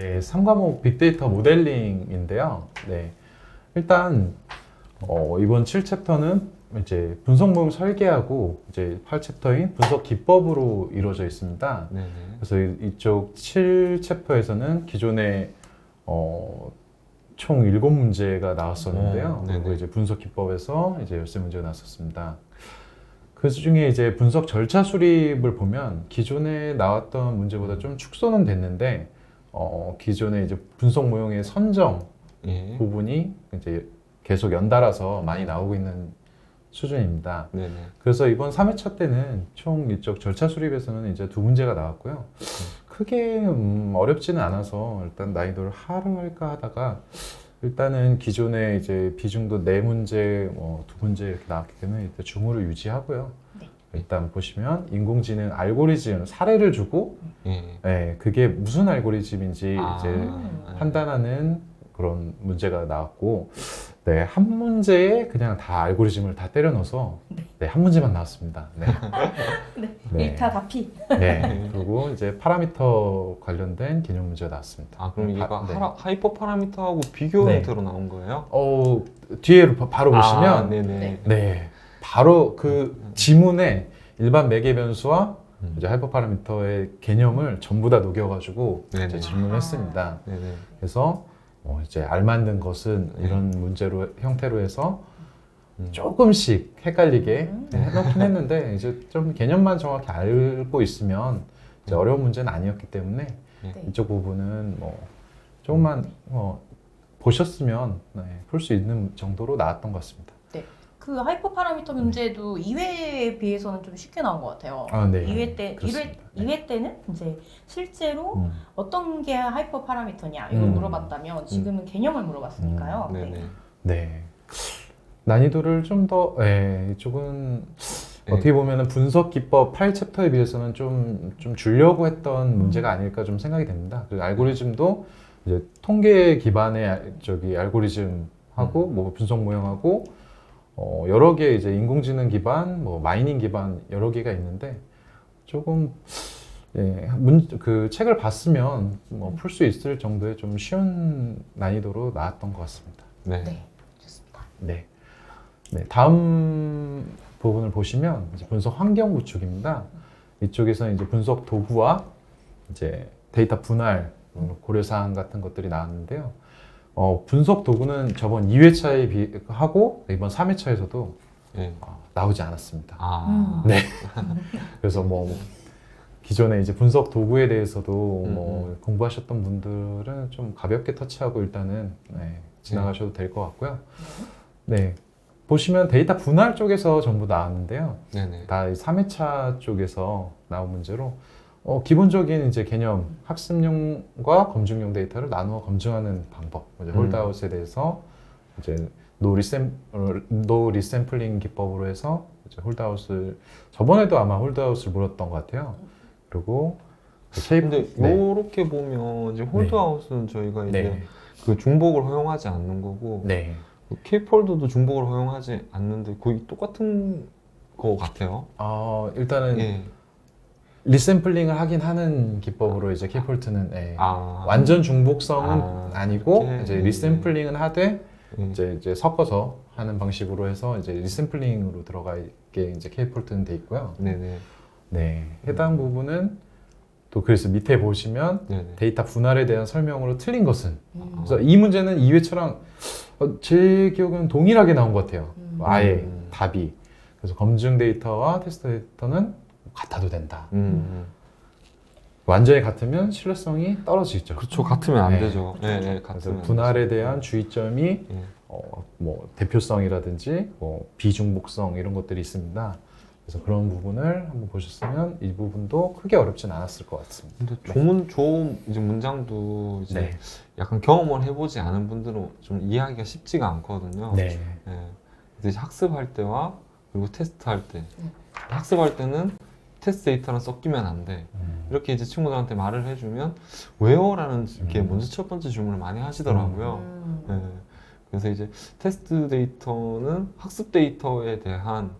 네, 3과목 빅데이터 모델링인데요. 네, 일단 이번 7챕터는 이제 분석 모형 설계하고 이제 8챕터인 분석 기법으로 이루어져 있습니다. 네네. 그래서 이쪽 7챕터에서는 기존에 총 7문제가 나왔었는데요. 네네. 그리고 이제 분석 기법에서 이제 13문제가 나왔었습니다. 그 중에 이제 분석 절차 수립을 보면 기존에 나왔던 문제보다 좀 축소는 됐는데 기존에 이제 분석 모형의 선정 예. 부분이 이제 계속 연달아서 많이 나오고 있는 수준입니다. 네네. 그래서 이번 3회차 때는 총 이쪽 절차 수립에서는 이제 2문제가 나왔고요. 크게 어렵지는 않아서 일단 난이도를 하할까 하다가 일단은 기존에 이제 비중도 4문제, 2문제 이렇게 나왔기 때문에 일단 중후를 유지하고요. 네. 일단 보시면 인공지능 알고리즘 사례를 주고 예. 그게 무슨 알고리즘인지 이제 네. 판단하는 그런 문제가 나왔고, 네, 한 문제에 그냥 다 알고리즘을 다 때려 넣어서 네, 한 문제만 나왔습니다. 네. 네. 네. 1타 다피. 네. 그리고 이제 파라미터 관련된 개념 문제가 나왔습니다. 아, 그럼 이거 네. 하이퍼 파라미터하고 비교 네. 형태로 나온 거예요? 뒤에 바로 아, 보시면 네네. 네, 바로 그 지문에 일반 매개 변수와 음. 이제 하이퍼 파라미터의 개념을 전부 다 녹여가지고 네네. 이제 질문을 했습니다. 네네. 그래서 이제 알맞는 것은 네. 이런 문제로 형태로 해서 음. 조금씩 헷갈리게 해놓긴 했는데 이제 좀 개념만 정확히 알고 있으면 이제 어려운 문제는 아니었기 때문에 네. 이쪽 부분은 조금만 보셨으면 풀 수 있는 정도로 나왔던 것 같습니다. 그 하이퍼 파라미터 문제도 2회에 비해서는 좀 쉽게 나온 것 같아요. 아, 네. 2회 때, 그렇습니다. 2회 때는 이제 실제로 어떤 게 하이퍼 파라미터냐 이걸 음. 물어봤다면 지금은 개념을 물어봤으니까요. 네. 네네. 네. 난이도를 좀 더, 이쪽은 네. 어떻게 보면 분석 기법 8챕터에 비해서는 좀 주려고 했던 문제가 아닐까 좀 생각이 됩니다. 그 알고리즘도 이제 통계 기반의 알고리즘하고 뭐 분석 모형하고 여러 개 이제 인공지능 기반, 뭐 마이닝 기반 여러 개가 있는데 조금 그 책을 봤으면 풀 수 있을 정도의 좀 쉬운 난이도로 나왔던 것 같습니다. 네. 네. 좋습니다. 네. 네, 다음 부분을 보시면 이제 분석 환경 구축입니다. 이쪽에서 이제 분석 도구와 이제 데이터 분할 고려 사항 같은 것들이 나왔는데요. 분석 도구는 저번 2회차에 하고 이번 3회차에서도 네. 나오지 않았습니다. 아. 네. 그래서 기존에 이제 분석 도구에 대해서도 공부하셨던 분들은 좀 가볍게 터치하고 일단은 지나가셔도 될 것 같고요. 네. 보시면 데이터 분할 쪽에서 전부 나왔는데요. 네네. 다 3회차 쪽에서 나온 문제로 기본적인 이제 개념, 학습용과 검증용 데이터를 나누어 검증하는 방법, 이제 홀드아웃에 대해서 이제 노 리샘플링 기법으로 해서 이제 홀드아웃을 저번에도 아마 홀드아웃을 물었던 것 같아요. 그리고 근데 요렇게 보면 이제 홀드아웃은 저희가 이제 그 중복을 허용하지 않는 거고 네. K폴더도 중복을 허용하지 않는데 거의 똑같은 거 같아요. 일단은 리샘플링을 하긴 하는 기법으로 이제 K폴트는 완전 중복성은 아니고 이렇게? 이제 리샘플링은 하되 이제 섞어서 하는 방식으로 해서 이제 리샘플링으로 들어가 있게 이제 K폴트는 돼 있고요. 네네. 네, 해당 부분은 또 그래서 밑에 보시면 네네. 데이터 분할에 대한 설명으로 틀린 것은 그래서 이 문제는 2회차랑 제 기억은 동일하게 나온 것 같아요. 아예 답이. 그래서 검증 데이터와 테스트 데이터는 같아도 된다. 완전히 같으면 신뢰성이 떨어지죠. 그렇죠. 같으면 안 네. 되죠. 네, 그래서 같으면 안 분할에 되죠. 대한 주의점이 대표성이라든지 비중복성 이런 것들이 있습니다. 그래서 그런 부분을 한번 보셨으면 이 부분도 크게 어렵진 않았을 것 같습니다. 근데 좋은 이제 문장도 이제 약간 경험을 해보지 않은 분들은 좀 이해하기가 쉽지가 않거든요. 네. 그래서 이제 학습할 때와 그리고 테스트할 때, 학습할 때는 테스트 데이터랑 섞이면 안 돼. 이렇게 이제 친구들한테 말을 해주면 왜요?라는 이렇게 먼저 첫 번째 질문을 많이 하시더라고요. 그래서 이제 테스트 데이터는 학습 데이터에 대한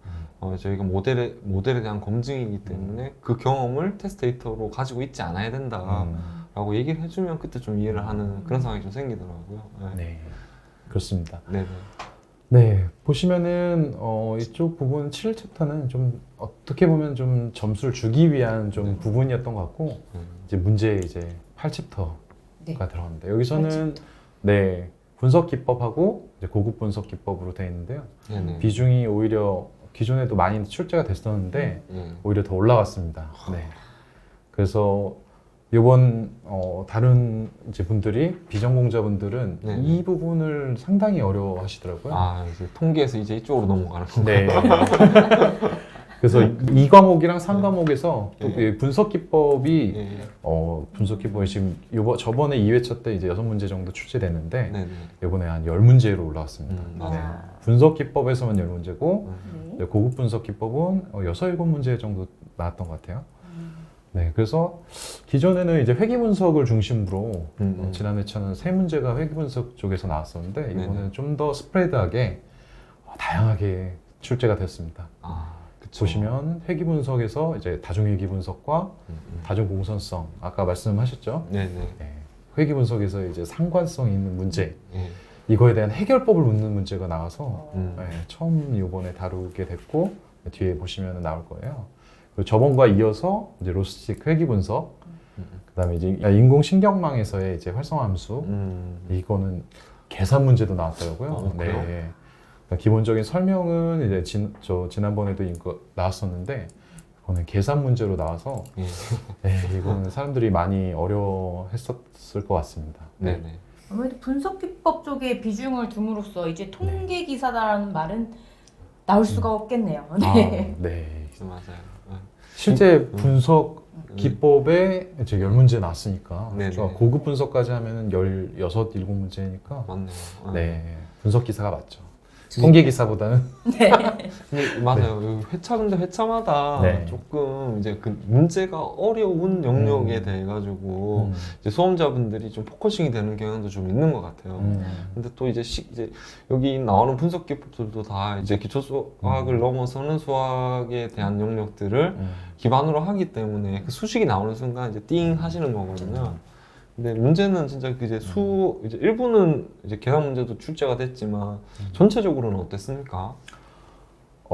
저희가 모델에 대한 검증이기 때문에 그 경험을 테스트 데이터로 가지고 있지 않아야 된다라고 라고 얘기를 해주면 그때 좀 이해를 하는 그런 상황이 좀 생기더라고요. 네, 그렇습니다. 네네. 네, 보시면은 이쪽 부분 7챕터는 좀 어떻게 보면 좀 점수를 주기 위한 좀 네. 부분이었던 것 같고 이제 문제 이제 8챕터가 네. 들어갑니다. 여기서는 네, 분석 기법하고 이제 고급 분석 기법으로 되어 있는데요. 네네. 비중이 오히려 기존에도 많이 출제가 됐었는데 오히려 더 올라갔습니다. 네. 그래서 이번 다른 이제 분들이 비전공자분들은 네. 이 부분을 상당히 어려워하시더라고요. 아, 이제 통계에서 이제 이쪽으로 넘어가는 거. 네. 그래서 이 과목이랑 3과목에서 네. 분석 기법이 예. 분석 기법이 지금 저번에 2회차 때 이제 6문제 정도 출제됐는데 네네. 이번에 한 10문제로 올라왔습니다. 맞아요. 네. 분석 기법에서만 10문제고 네. 고급 분석 기법은 6, 7문제 정도 나왔던 것 같아요. 네, 그래서 기존에는 이제 회귀 분석을 중심으로 지난 회차는 3문제가 회귀 분석 쪽에서 나왔었는데 이번에는 네네. 좀 더 스프레드하게 다양하게 출제가 됐습니다. 아, 그쵸. 보시면 회귀 분석에서 이제 다중회귀 분석과 다중 공선성 아까 말씀하셨죠? 네네. 네, 회귀 분석에서 이제 상관성 있는 문제 예. 이거에 대한 해결법을 묻는 문제가 나와서 음. 네, 처음 이번에 다루게 됐고 뒤에 보시면 나올 거예요. 그리고 저번과 이어서 이제 로스틱 회귀 분석, 그다음에 이제 인공신경망에서의 이제 활성화 함수, 이거는 계산 문제도 나왔더라고요. 그래요? 그러니까 기본적인 설명은 이제 지난번에도 이거 나왔었는데 이거는 계산 문제로 나와서 예. 네, 이거는 사람들이 많이 어려워했었을 것 같습니다. 네네. 아무래도 분석 기법 쪽에 비중을 둠으로써 이제 통계 기사다라는 말은 나올 수가 없겠네요. 네. 네. 맞아요. 실제 분석 기법에 이제 10문제 나왔으니까 네네. 고급 분석까지 하면은 16, 7문제니까 맞네요. 네, 분석 기사가 맞죠. 통계 기사보다는 근데 맞아요. 여기 회차 근데 회차마다 네. 조금 이제 그 문제가 어려운 영역에 대해 가지고 이제 수험자분들이 좀 포커싱이 되는 경향도 좀 있는 것 같아요. 근데 또 이제 이제 여기 나오는 분석 기법들도 다 이제 기초 수학을 넘어서는 수학에 대한 영역들을 기반으로 하기 때문에 그 수식이 나오는 순간 이제 띵 하시는 거거든요. 근데 문제는 진짜 이제 이제 일부는 이제 계산 문제도 출제가 됐지만 전체적으로는 어땠습니까?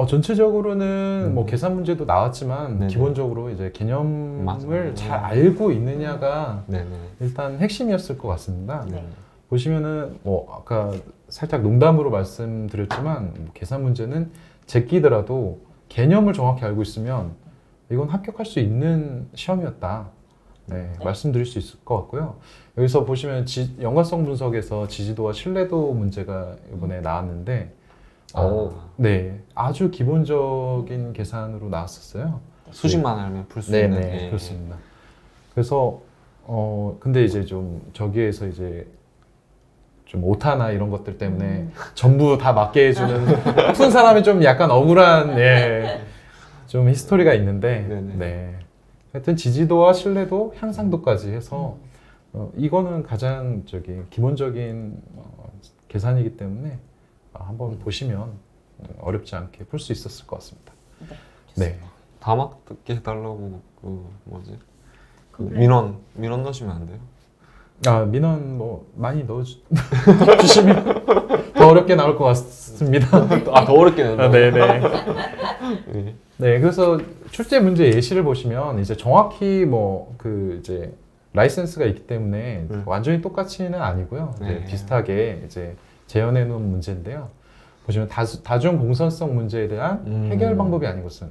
전체적으로는 뭐 계산 문제도 나왔지만 네네. 기본적으로 이제 개념을 맞아요. 잘 알고 있느냐가 네네. 일단 핵심이었을 것 같습니다. 네. 보시면은 뭐 아까 살짝 농담으로 말씀드렸지만 뭐 계산 문제는 제끼더라도 개념을 정확히 알고 있으면 이건 합격할 수 있는 시험이었다. 네, 말씀드릴 수 있을 것 같고요. 여기서 보시면 연관성 분석에서 지지도와 신뢰도 문제가 이번에 나왔는데 네, 아주 기본적인 계산으로 나왔었어요. 수식만 알면 풀 수 네, 있는. 네, 예. 그렇습니다. 그래서 근데 이제 좀 저기에서 이제 좀 오타나 이런 것들 때문에 전부 다 맞게 해주는 푼 사람이 좀 약간 억울한 좀 히스토리가 있는데 네네. 네. 하여튼 지지도와 신뢰도, 향상도까지 해서 이거는 가장 기본적인 계산이기 때문에 한번 보시면 어렵지 않게 풀 수 있었을 것 같습니다. 네. 다 맞게 해달라고 그 뭐지? 그 그래. 민원 넣으시면 안 돼요? 민원 뭐 많이 넣어주시면 더 어렵게 나올 것 같습니다. 더 어렵게 낸다. 네네. 예. 네, 그래서 출제 문제 예시를 보시면 이제 정확히 이제 라이센스가 있기 때문에 완전히 똑같이는 아니고요. 네. 비슷하게 이제 재현해 놓은 문제인데요. 보시면 다중 공선성 문제에 대한 해결 방법이 아닌 것은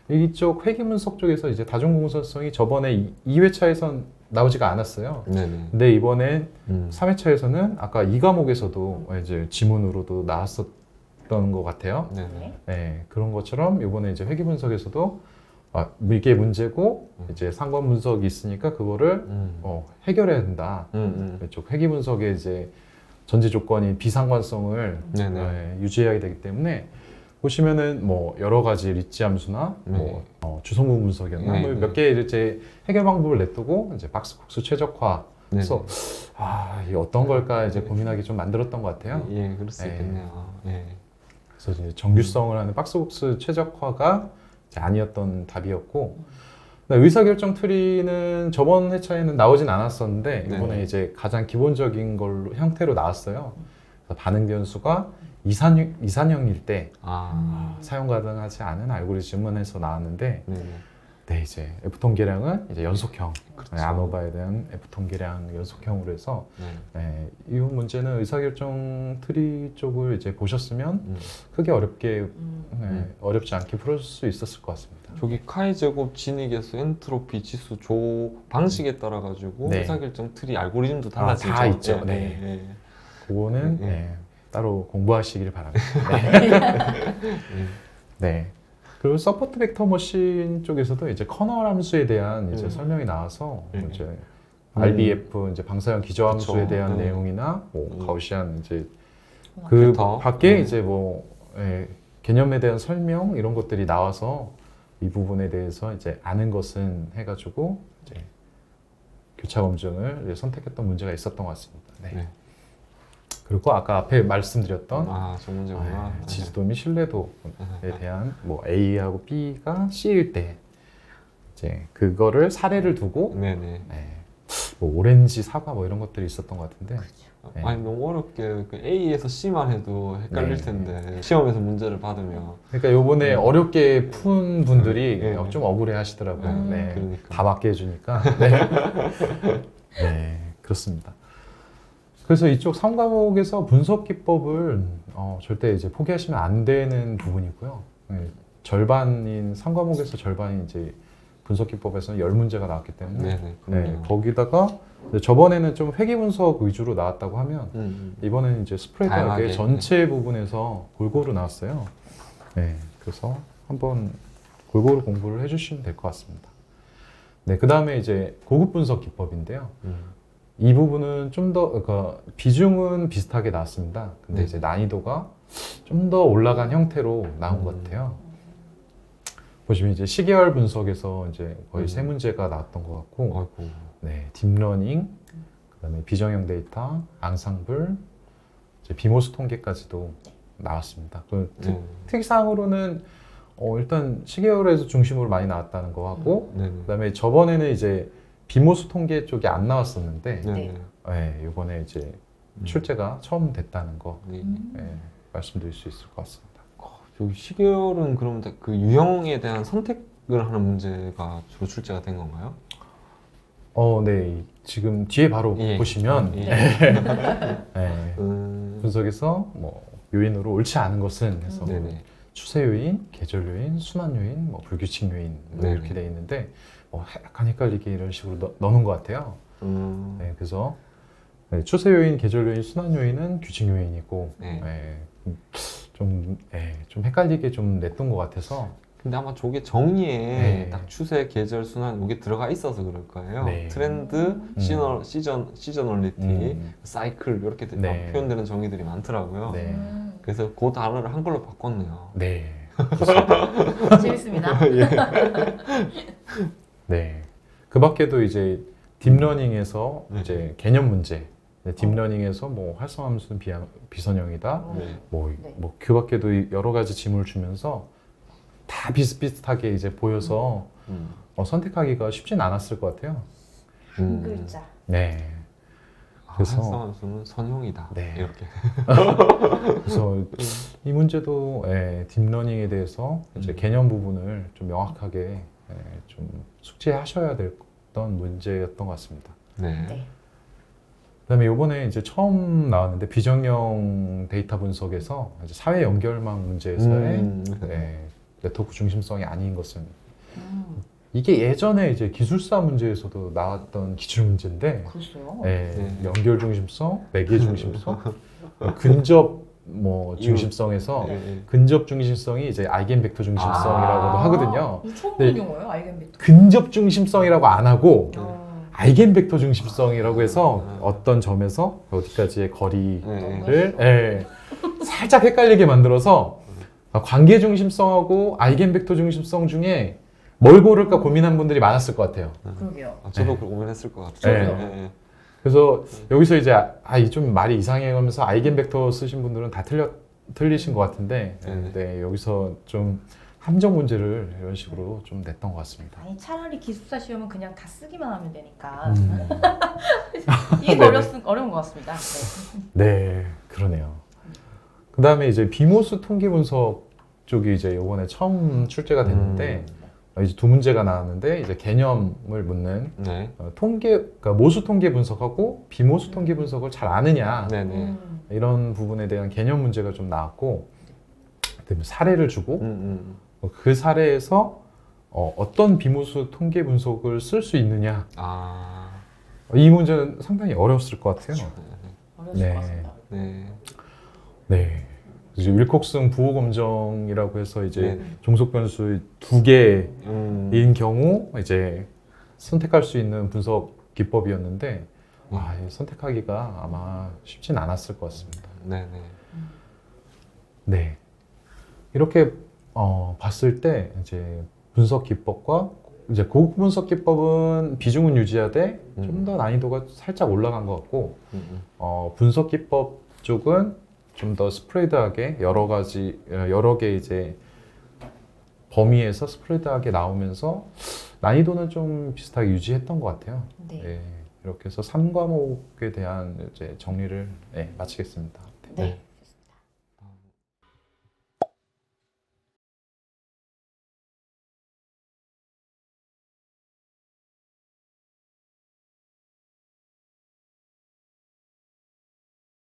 이쪽 회귀 분석 쪽에서 이제 다중 공선성이 저번에 2회차에선 나오지가 않았어요. 네네. 근데 이번에 3회차에서는 3회차에서는 아까 이 과목에서도 이제 지문으로도 나왔었던 것 같아요. 네네. 네, 그런 것처럼 이번에 이제 회귀 분석에서도 이게 문제고 이제 상관 분석이 있으니까 그거를 해결해야 된다. 이쪽 회귀 분석의 이제 전제 조건인 비상관성을 네네. 유지해야 되기 때문에 보시면은 뭐 여러 가지 리치 함수나 뭐 주성분 분석이었나 네, 뭐 네. 몇 개 이제 해결 방법을 냈두고 이제 박스콕스 최적화. 그래서 이게 어떤 걸까 이제 고민하기 좀 만들었던 것 같아요. 예, 그럴 수 네. 있겠네요. 예. 그래서 이제 정규성을 하는 박스복스 최적화가 이제 아니었던 답이었고 의사결정 트리는 저번 회차에는 나오진 않았었는데 네. 이번에 이제 가장 기본적인 걸로 형태로 나왔어요. 그래서 반응 변수가 이산형일 때 아, 사용 가능하지 않은 알고리즘은 나왔는데 네네. 네, 이제 F통계량은 이제 연속형, 그렇죠. 아노바에 대한 F통계량 연속형으로 해서 네. 네, 이 문제는 의사결정 트리 쪽을 이제 보셨으면 크게 어렵지 않게 풀어줄 수 있었을 것 같습니다. 저기 카이 제곱 진익에서 엔트로피 지수 조 방식에 따라 가지고 네. 의사결정 트리 알고리즘도 달라지죠. 다 있죠. 네. 네. 네. 그거는 네. 네, 따로 공부하시길 바랍니다. 네. 네. 네. 그리고 서포트 벡터 머신 쪽에서도 이제 커널 함수에 대한 이제 설명이 나와서 네. 이제 RBF 이제 방사형 기저함수에 그쵸. 대한 네. 내용이나 뭐 음. 가우시안 이제 그 벡터. 밖에 네. 이제 뭐 개념에 대한 설명 이런 것들이 나와서 이 부분에 대해서 이제 아는 것은 해가지고 이제 교차 검증을 이제 선택했던 문제가 있었던 것 같습니다. 네. 네. 그리고 아까 앞에 말씀드렸던 아, 저 문제구나. 지지도 및 신뢰도에 대한 뭐 A하고 B가 C일 때 이제 그거를 사례를 두고 네네. 뭐 오렌지, 사과 뭐 이런 것들이 있었던 것 같은데 네. 아니 너무 어렵게 그 A에서 C만 해도 헷갈릴 네. 텐데 시험에서 문제를 받으면 그러니까 요번에 어렵게 푼 분들이 네. 좀 억울해 하시더라고요. 네. 그러니까. 다 맞게 해주니까. 네. 네, 그렇습니다. 그래서 이쪽 3과목에서 분석 기법을 절대 이제 포기하시면 안 되는 부분이고요. 네, 절반인 3과목에서 절반이 이제 분석 기법에서는 10문제가 나왔기 때문에 네네. 네, 그럼요. 거기다가 이제 저번에는 좀 회귀 분석 위주로 나왔다고 하면 음. 이번에는 이제 스프레드하게 다양하게. 전체 부분에서 골고루 나왔어요. 네, 그래서 한번 골고루 공부를 해주시면 될 것 같습니다. 네, 그 다음에 이제 고급 분석 기법인데요. 이 부분은 좀 더, 그러니까 비중은 비슷하게 나왔습니다. 근데 네. 이제 난이도가 좀 더 올라간 형태로 나온 것 같아요. 보시면 이제 시계열 분석에서 이제 거의 3문제가 나왔던 것 같고, 아이고. 네, 딥러닝, 그다음에 비정형 데이터, 앙상블, 이제 비모스 통계까지도 나왔습니다. 그 특이사항으로는 일단 시계열에서 중심으로 많이 나왔다는 거 하고, 네네. 그다음에 저번에는 이제 비모스 통계 쪽이 안 나왔었는데, 네네. 네, 이번에 이제 출제가 처음 됐다는 거 네. 말씀드릴 수 있을 것 같습니다. 저기 시계열은 그럼 그 유형에 대한 선택을 하는 문제가 주로 출제가 된 건가요? 네, 지금 뒤에 바로 예. 보시면 예. 네, 음. 분석에서 뭐 요인으로 옳지 않은 것은 해서 네네. 추세 요인, 계절 요인, 순환 요인, 뭐 불규칙 요인 뭐 네네. 이렇게 돼 있는데 약간 헷갈리게 이런 식으로 넣는 것 같아요. 네, 그래서 추세 요인, 계절 요인, 순환 요인은 규칙 요인이고 네. 좀 헷갈리게 좀 냈던 것 같아서 근데 아마 저게 정의에 네. 딱 추세, 계절, 순환 이게 들어가 있어서 그럴 거예요. 네. 트렌드, 시저널리티, 사이클 이렇게 네. 표현되는 정의들이 많더라고요. 네. 그래서 그 단어를 한글로 바꿨네요. 네. 재밌습니다. 네. 그 밖에도 이제 딥러닝에서 이제 개념 문제, 딥러닝에서 뭐 활성함수는 비선형이다. 네. 그 밖에도 여러 가지 지문을 주면서 다 비슷비슷하게 이제 보여서 선택하기가 쉽진 않았을 것 같아요. 한 글자. 네. 그래서 활성함수는 선형이다. 네. 이렇게. 그래서 이 문제도 딥러닝에 대해서 이제 개념 부분을 좀 명확하게 좀 숙지하셔야 됐던 문제였던 것 같습니다. 네. 네. 그다음에 이번에 이제 처음 나왔는데 비정형 데이터 분석에서 이제 사회 연결망 문제에서의 네트워크 중심성이 아닌 것은 이게 예전에 이제 기술사 문제에서도 나왔던 기출 문제인데 그랬어요? 연결 중심성, 매개 중심성, 근접 뭐 중심성에서 근접 중심성이 이제 아이겐벡터 중심성이라고도 하거든요. 이거 처음 네. 보는 용어예요, 아이겐벡터. 근접 중심성이라고 안 하고 아이겐벡터 중심성이라고 해서 어떤 점에서 어디까지의 거리를 살짝 헷갈리게 만들어서 관계 중심성하고 아이겐벡터 중심성 중에 뭘 고를까 고민한 분들이 많았을 것 같아요. 그러게요. 저도 고민했을 것 같아요. 네. 그래서 여기서 이제 이 좀 말이 이상해 하면서 아이겐벡터 쓰신 분들은 다 틀리신 것 같은데 여기서 좀 함정 문제를 이런 식으로 좀 냈던 것 같습니다. 아니 차라리 기숙사 시험은 그냥 다 쓰기만 하면 되니까 음. 이게 더 어려운 것 같습니다. 네. 네, 그러네요. 그 다음에 이제 비모스 통계 분석 쪽이 이제 이번에 처음 출제가 됐는데 이제 두 문제가 나왔는데 이제 개념을 묻는 네. 그러니까 모수 통계 분석하고 비모수 통계 분석을 잘 아느냐 네네. 이런 부분에 대한 개념 문제가 좀 나왔고 그다음에 사례를 주고 음. 그 사례에서 어떤 비모수 통계 분석을 쓸 수 있느냐 아. 이 문제는 상당히 어려웠을 것 같아요. 어려웠을 네. 것 같습니다. 네. 네. 이제 윌콕슨 부호 검정이라고 해서 이제 네. 종속 변수 두 개인 음. 경우 이제 선택할 수 있는 분석 기법이었는데 이 선택하기가 아마 쉽진 않았을 것 같습니다. 네네. 네. 이렇게 봤을 때 이제 분석 기법과 이제 고급 분석 기법은 비중은 유지하되 좀 더 난이도가 살짝 올라간 것 같고 분석 기법 쪽은 좀 더 스프레드하게 여러 개 이제 범위에서 스프레드하게 나오면서 난이도는 좀 비슷하게 유지했던 것 같아요. 네. 네. 이렇게 해서 3과목에 대한 이제 정리를 마치겠습니다. 네.